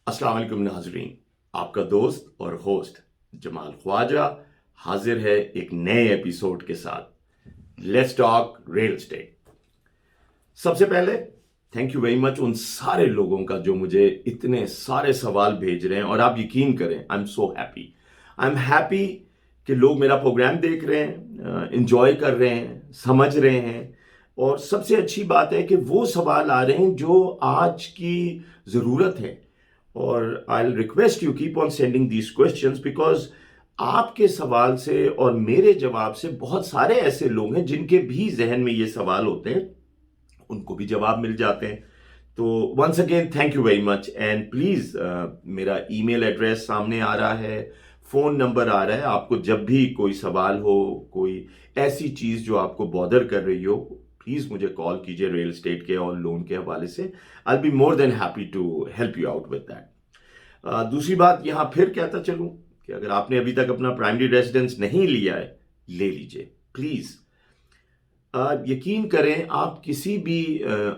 अस्सलाम वालेकुम नाज़रीन, आपका दोस्त और होस्ट जमाल ख्वाजा हाजिर है एक नए एपिसोड के साथ। Let's talk real estate. सबसे पहले थैंक यू वेरी मच उन सारे लोगों का जो मुझे इतने सारे सवाल भेज रहे हैं, और आप यकीन करें I am so happy. I am happy कि लोग मेरा प्रोग्राम देख रहे हैं, इंजॉय कर रहे हैं, समझ रहे हैं, और सबसे अच्छी बात है कि वो सवाल आ रहे हैं जो आज की ज़रूरत है। और I request you keep on sending these questions because आपके सवाल से और मेरे जवाब से बहुत सारे ऐसे लोग हैं जिनके भी जहन में ये सवाल होते हैं, उनको भी जवाब मिल जाते हैं। तो once again thank you very much, and please मेरा ईमेल एड्रेस सामने आ रहा है, फोन नंबर आ रहा है। आपको जब भी कोई सवाल हो, कोई ऐसी चीज जो आपको बॉदर कर रही हो, प्लीज मुझे कॉल कीजिए रियल एस्टेट के और लोन के हवाले से। I be more than happy to help you out with that. दूसरी बात यहां फिर कहता चलूं कि अगर आपने अभी तक अपना प्राइमरी रेजिडेंस नहीं लिया है, ले लीजिए प्लीज। यकीन करें, आप किसी भी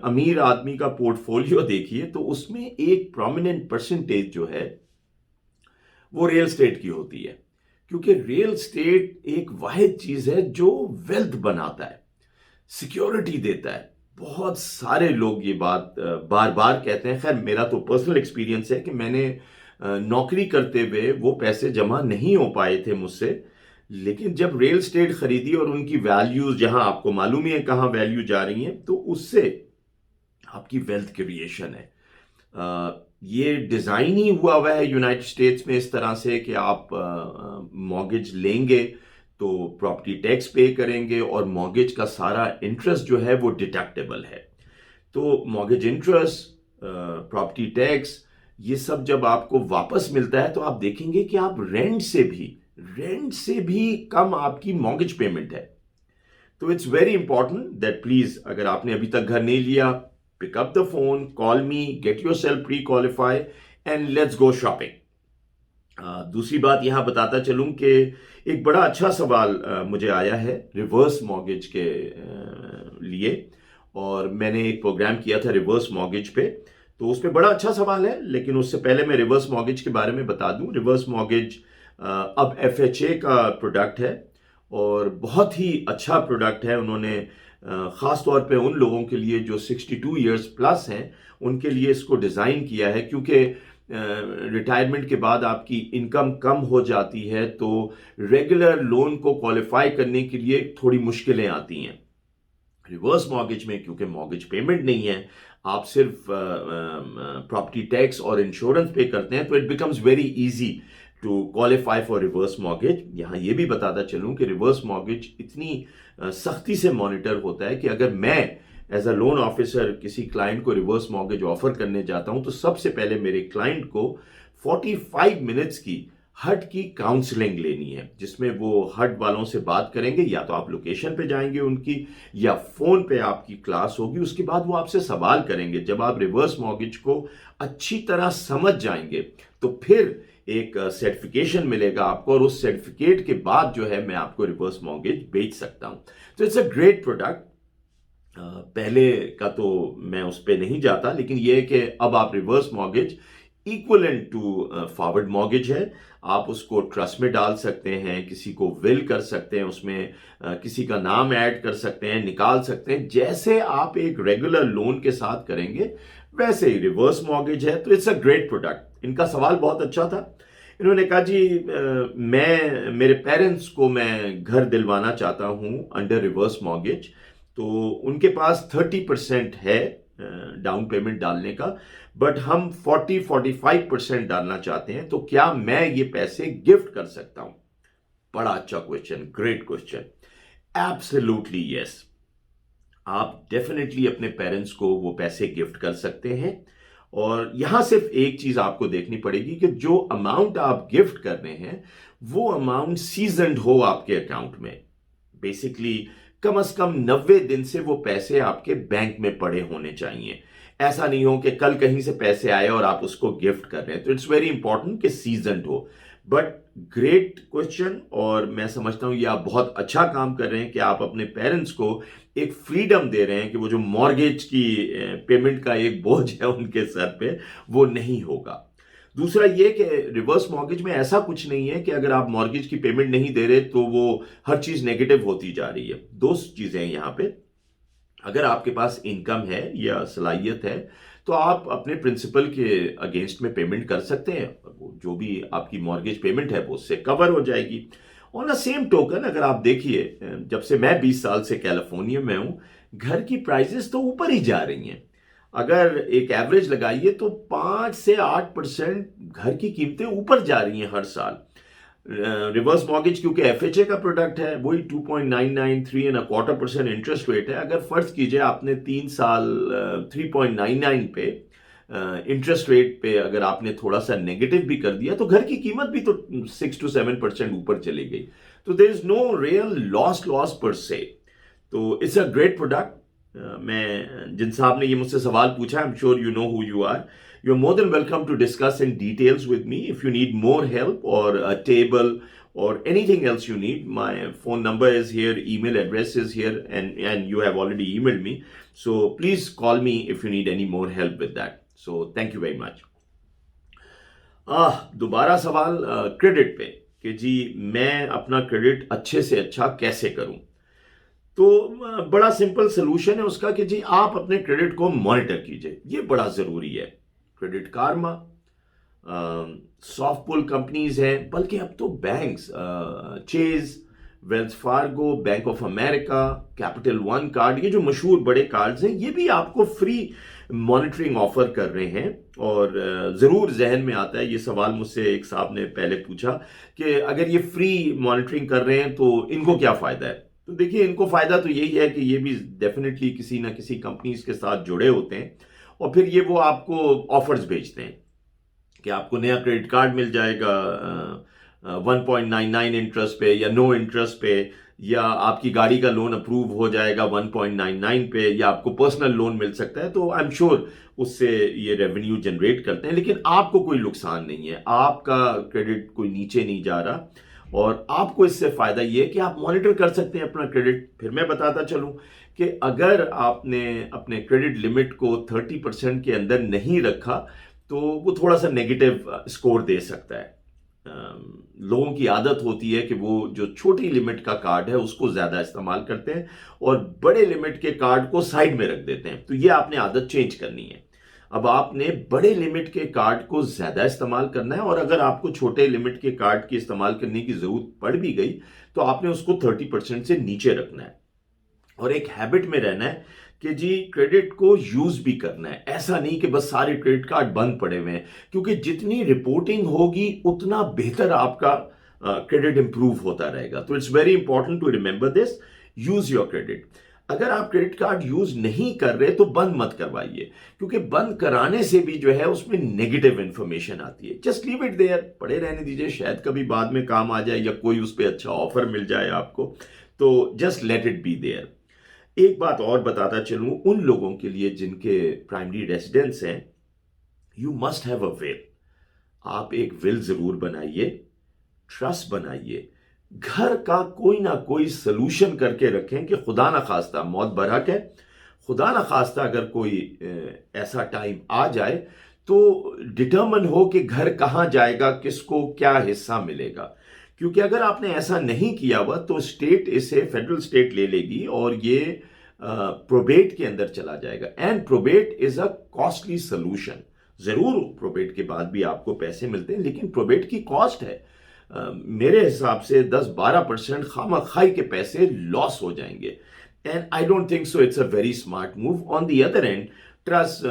अमीर आदमी का पोर्टफोलियो देखिए तो उसमें एक प्रोमिनेंट परसेंटेज जो है वो रियल स्टेट की होती है, क्योंकि रियल स्टेट एक वाहिद चीज है जो वेल्थ बनाता है, सिक्योरिटी देता है। बहुत सारे लोग ये बात बार बार कहते हैं। खैर, मेरा तो पर्सनल एक्सपीरियंस है कि मैंने नौकरी करते हुए वो पैसे जमा नहीं हो पाए थे मुझसे, लेकिन जब रियल स्टेट खरीदी और उनकी वैल्यूज, जहां आपको मालूम ही है कहां वैल्यू जा रही है, तो उससे आपकी वेल्थ क्रिएशन है। ये डिजाइन ही हुआ है यूनाइटेड स्टेट्स में इस तरह से कि आप मॉर्गेज लेंगे तो प्रॉपर्टी टैक्स पे करेंगे, और मॉर्गेज का सारा इंटरेस्ट जो है वो डिडक्टेबल है। तो मॉर्गेज इंटरेस्ट, प्रॉपर्टी टैक्स, ये सब जब आपको वापस मिलता है तो आप देखेंगे कि आप रेंट से भी कम आपकी मॉर्गेज पेमेंट है। तो it's very important that please, अगर आपने अभी तक घर नहीं लिया, pick up the phone, call me, get yourself prequalify and let's go shopping. दूसरी बात यहां बताता चलूं कि एक बड़ा अच्छा सवाल मुझे आया है रिवर्स मॉर्गेज के लिए, और मैंने एक प्रोग्राम किया था रिवर्स मॉर्गेज पे, तो उस पर बड़ा अच्छा सवाल है। लेकिन उससे पहले मैं रिवर्स मॉर्गेज के बारे में बता दूं। रिवर्स मॉर्गेज अब एफएचए का प्रोडक्ट है, और बहुत ही अच्छा प्रोडक्ट है। उन्होंने ख़ास तौर पे उन लोगों के लिए जो 62 इयर्स प्लस हैं, उनके लिए इसको डिज़ाइन किया है, क्योंकि रिटायरमेंट के बाद आपकी इनकम कम हो जाती है तो रेगुलर लोन को क्वालिफाई करने के लिए थोड़ी मुश्किलें आती हैं। रिवर्स मॉर्गेज में क्योंकि मॉर्गेज पेमेंट नहीं है, आप सिर्फ प्रॉपर्टी टैक्स और इंश्योरेंस पे करते हैं, तो it becomes very easy to qualify for reverse mortgage. यहां ये भी बताता चलूं कि रिवर्स मॉर्गेज इतनी सख्ती से मॉनिटर होता है कि अगर मैं एज अ लोन ऑफिसर किसी क्लाइंट को रिवर्स मॉर्गेज ऑफर करने जाता हूं तो सबसे पहले मेरे क्लाइंट को 45 मिनट्स की हट की काउंसलिंग लेनी है, जिसमें वो हट वालों से बात करेंगे, या तो आप लोकेशन पे जाएंगे उनकी, या फोन पे आपकी क्लास होगी। उसके बाद वो आपसे सवाल करेंगे। जब आप रिवर्स मॉर्गेज को अच्छी तरह समझ जाएंगे तो फिर एक सर्टिफिकेशन मिलेगा आपको, और उस सर्टिफिकेट के बाद जो है मैं आपको रिवर्स मॉर्गेज बेच सकता हूं। तो इट्स अ ग्रेट प्रोडक्ट। पहले का तो मैं उस पर नहीं जाता, लेकिन यह है कि अब आप reverse mortgage equivalent to forward mortgage है। आप उसको ट्रस्ट में डाल सकते हैं, किसी को विल कर सकते हैं, उसमें किसी का नाम ऐड कर सकते हैं, निकाल सकते हैं। जैसे आप एक रेगुलर लोन के साथ करेंगे वैसे ही रिवर्स मॉर्गेज है। तो इट्स अ ग्रेट प्रोडक्ट। इनका सवाल बहुत अच्छा था। इन्होंने कहा जी मैं मेरे पेरेंट्स को मैं घर दिलवाना चाहता हूं अंडर रिवर्स मॉर्गेज, तो उनके पास 30% है डाउन पेमेंट डालने का, बट हम 40-45% डालना चाहते हैं, तो क्या मैं ये पैसे गिफ्ट कर सकता हूं? बड़ा अच्छा question, great question. Absolutely yes, आप डेफिनेटली अपने पेरेंट्स को वो पैसे गिफ्ट कर सकते हैं। और यहां सिर्फ एक चीज आपको देखनी पड़ेगी कि जो अमाउंट आप गिफ्ट कर रहे हैं वो अमाउंट सीजनड हो आपके अकाउंट में। बेसिकली कम से कम 90 दिन से वो पैसे आपके बैंक में पड़े होने चाहिए। ऐसा नहीं हो कि कल कहीं से पैसे आए और आप उसको गिफ्ट कर रहे हैं। तो इट्स वेरी इंपॉर्टेंट कि सीजनड हो। बट ग्रेट क्वेश्चन, और मैं समझता हूं ये आप बहुत अच्छा काम कर रहे हैं कि आप अपने पेरेंट्स को एक फ्रीडम दे रहे हैं कि वो जो मॉर्गेज की पेमेंट का एक बोझ है उनके सर पे, वो नहीं होगा। दूसरा ये कि रिवर्स मॉर्गेज में ऐसा कुछ नहीं है कि अगर आप मॉर्गेज की पेमेंट नहीं दे रहे तो वो हर चीज नेगेटिव होती जा रही है। दो चीजें हैं यहाँ पे। अगर आपके पास इनकम है या सलाहियत है तो आप अपने प्रिंसिपल के अगेंस्ट में पेमेंट कर सकते हैं, वो जो भी आपकी मॉर्गेज पेमेंट है वो उससे कवर हो जाएगी। ऑन द सेम टोकन अगर आप देखिए, जब से मैं 20 साल से कैलिफोर्निया में हूं, घर की प्राइसेस तो ऊपर ही जा रही हैं। अगर एक एवरेज लगाइए तो 5 से 8% घर की कीमतें ऊपर जा रही हैं हर साल। रिवर्स मॉर्गेज क्योंकि एफएचए का प्रोडक्ट है, वही 2.99 3.25% इंटरेस्ट रेट है। अगर फर्ज कीजिए आपने 3 साल 3.99 पे इंटरेस्ट रेट पे अगर आपने थोड़ा सा नेगेटिव भी कर दिया तो घर की कीमत भी तो 6 to 7% ऊपर चली गई। तो there is no real loss per se. तो इट्स अ ग्रेट प्रोडक्ट। मैं जिन साहब ने ये मुझसे सवाल पूछा, I am sure you know who you are. You're more than welcome to discuss in details with me. If you need more help or a table or anything else you need, my phone number is here, email address is here, and you have already emailed me. So please call me if you need any more help with that. So thank you very much. दोबारा सवाल credit पे कि जी मैं अपना credit अच्छे से अच्छा कैसे करूं। तो बड़ा सिंपल सोल्यूशन है उसका कि जी आप अपने क्रेडिट को मॉनिटर कीजिए, ये बड़ा जरूरी है। क्रेडिट कार्मा, सॉफ्ट पुल कंपनीज हैं, बल्कि अब तो banks, chase, Wells Fargo, bank of America, capital one card, ये जो मशहूर बड़े कार्ड्स हैं, ये भी आपको फ्री मॉनिटरिंग ऑफर कर रहे हैं। और ज़रूर जहन में आता है ये सवाल, मुझसे एक साहब ने पहले पूछा कि अगर ये फ्री मॉनिटरिंग कर रहे हैं तो इनको क्या फ़ायदा है। तो देखिए, इनको फ़ायदा तो यही है कि ये भी डेफिनेटली किसी ना किसी कंपनीज के साथ जुड़े होते हैं और फिर ये वो आपको ऑफर्स भेजते हैं कि आपको नया क्रेडिट कार्ड मिल जाएगा 1.99 इंटरेस्ट पे या नो इंटरेस्ट पे, या आपकी गाड़ी का लोन अप्रूव हो जाएगा 1.99 पे, या आपको पर्सनल लोन मिल सकता है। तो आई एम श्योर उससे ये रेवेन्यू जनरेट करते हैं, लेकिन आपको कोई नुकसान नहीं है, आपका क्रेडिट कोई नीचे नहीं जा रहा और आपको इससे फायदा ये है कि आप मॉनिटर कर सकते हैं अपना क्रेडिट। फिर मैं बताता चलूं कि अगर आपने अपने क्रेडिट लिमिट को 30% के अंदर नहीं रखा तो वो थोड़ा सा नेगेटिव स्कोर दे सकता है। लोगों की आदत होती है कि वो जो छोटी लिमिट का कार्ड है उसको ज्यादा इस्तेमाल करते हैं और बड़े लिमिट के कार्ड को साइड में रख देते हैं। तो ये आपने आदत चेंज करनी है। अब आपने बड़े लिमिट के कार्ड को ज्यादा इस्तेमाल करना है और अगर आपको छोटे लिमिट के कार्ड की इस्तेमाल करने की जरूरत पड़ भी गई तो आपने उसको 30% से नीचे रखना है और एक हैबिट में रहना है कि जी क्रेडिट को यूज भी करना है। ऐसा नहीं कि बस सारे क्रेडिट कार्ड बंद पड़े हुए हैं, क्योंकि जितनी रिपोर्टिंग होगी उतना बेहतर आपका क्रेडिट इंप्रूव होता रहेगा। तो it's very important to remember this, use your credit. अगर आप क्रेडिट कार्ड यूज नहीं कर रहे तो बंद मत करवाइए, क्योंकि बंद कराने से भी जो है उसमें नेगेटिव इंफॉर्मेशन आती है। जस्ट लीव इट देयर, पड़े रहने दीजिए, शायद कभी बाद में काम आ जाए या कोई उस पर अच्छा ऑफर मिल जाए आपको। तो just let it be there. एक बात और बताता चलूं उन लोगों के लिए जिनके प्राइमरी रेजिडेंस हैं, you must have a will. आप एक विल जरूर बनाइए, ट्रस्ट बनाइए, घर का कोई ना कोई सलूशन करके रखें कि खुदा ना खास्ता, मौत बरहक है, खुदा ना खास्ता अगर कोई ऐसा टाइम आ जाए तो डिटर्मन हो कि घर कहां जाएगा, किसको क्या हिस्सा मिलेगा। क्योंकि अगर आपने ऐसा नहीं किया हुआ तो स्टेट इसे, फेडरल स्टेट ले लेगी और ये प्रोबेट के अंदर चला जाएगा। And probate is a costly solution. जरूर प्रोबेट के बाद भी आपको पैसे मिलते हैं, लेकिन प्रोबेट की कॉस्ट है मेरे हिसाब से 10-12% खामखाई के पैसे लॉस हो जाएंगे। And I don't think so it's a very smart move. On the other end, trust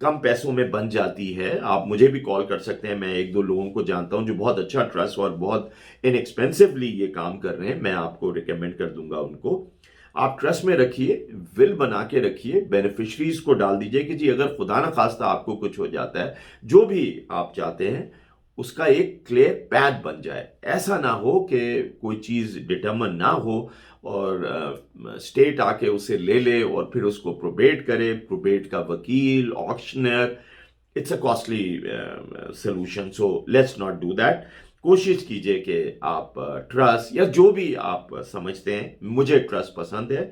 कम पैसों में बन जाती है। आप मुझे भी कॉल कर सकते हैं, मैं एक दो लोगों को जानता हूं जो बहुत अच्छा ट्रस्ट और बहुत इनएक्सपेंसिवली ये काम कर रहे हैं, मैं आपको रिकमेंड कर दूंगा उनको। आप ट्रस्ट में रखिए, विल बना के रखिए, बेनिफिशरीज को डाल दीजिए कि जी अगर खुदा ना खास्ता आपको कुछ हो जाता है, जो भी आप चाहते हैं उसका एक क्लियर पैथ बन जाए। ऐसा ना हो कि कोई चीज डिटर्मन ना हो और स्टेट आके उसे ले ले और फिर उसको प्रोबेट करे, प्रोबेट का वकील, auctioneer, it's a costly solution. So let's not do that. कोशिश कीजिए कि आप ट्रस्ट या जो भी आप समझते हैं, मुझे ट्रस्ट पसंद है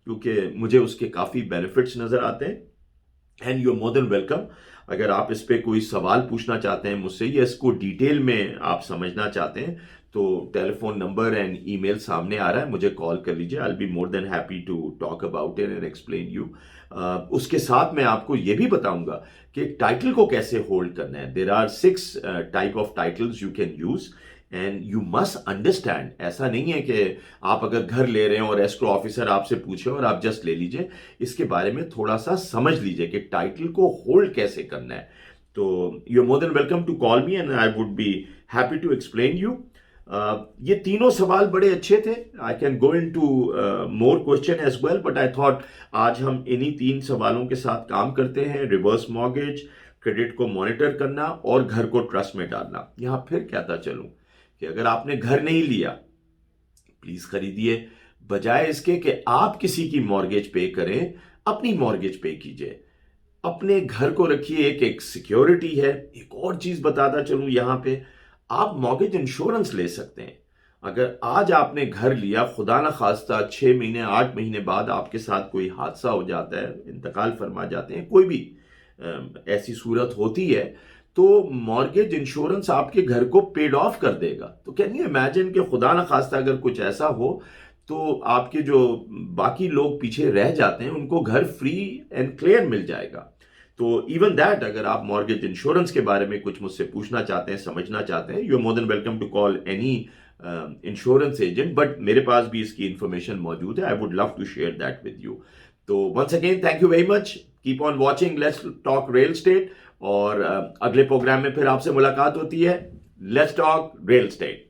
क्योंकि मुझे उसके काफ़ी बेनिफिट्स नज़र आते हैं। And you are more than welcome. अगर आप इस पे कोई सवाल पूछना चाहते हैं मुझसे या इसको डिटेल में आप समझना चाहते हैं तो टेलीफोन नंबर एंड ईमेल सामने आ रहा है, मुझे कॉल कर लीजिए। I will be more than happy to talk about it and explain you. उसके साथ मैं आपको ये भी बताऊंगा कि टाइटल को कैसे होल्ड करना है। There are 6 type of titles you can use and you must understand. ऐसा नहीं है कि आप अगर घर ले रहे हैं और एस्क्रो ऑफिसर आपसे पूछे और आप जस्ट ले लीजिए। इसके बारे में थोड़ा सा समझ लीजिए कि टाइटल को होल्ड कैसे करना है। तो you are more than welcome to call me and I would be happy to explain you. ये तीनों सवाल बड़े अच्छे थे। I can go into more question as well, but I thought आज हम इन्हीं 3 सवालों के साथ काम करते हैं। रिवर्स मॉर्गेज, क्रेडिट को मॉनिटर करना और घर को ट्रस्ट में डालना। यहां फिर कहता चलूं कि अगर आपने घर नहीं लिया, प्लीज खरीदिए। बजाय इसके कि आप किसी की मॉर्गेज पे करें, अपनी मॉर्गेज पे कीजिए। अपने घर को रखिए, एक सिक्योरिटी है। एक और चीज बताता चलूं यहां पे, आप मॉर्गेज इंश्योरेंस ले सकते हैं। अगर आज आपने घर लिया, खुदा ना खास्ता 6 महीने 8 महीने बाद आपके साथ कोई हादसा हो जाता है, इंतकाल फरमा जाते हैं, कोई भी ऐसी सूरत होती है, तो मॉर्गेज इंश्योरेंस आपके घर को पेड ऑफ कर देगा। तो कैन यू इमेजिन कि खुदा ना खास्ता अगर कुछ ऐसा हो तो आपके जो बाकी लोग पीछे रह जाते हैं उनको घर फ्री एंड क्लियर मिल जाएगा। तो इवन दैट, अगर आप मॉर्गेज इंश्योरेंस के बारे में कुछ मुझसे पूछना चाहते हैं, समझना चाहते हैं, you are more than welcome to call any insurance agent, but मेरे पास भी इसकी इंफॉर्मेशन मौजूद है। I would love to share that with you. तो once again thank you very much, keep on watching let's talk real estate. और अगले programme में फिर आपसे मुलाकात होती है। Let's talk real estate.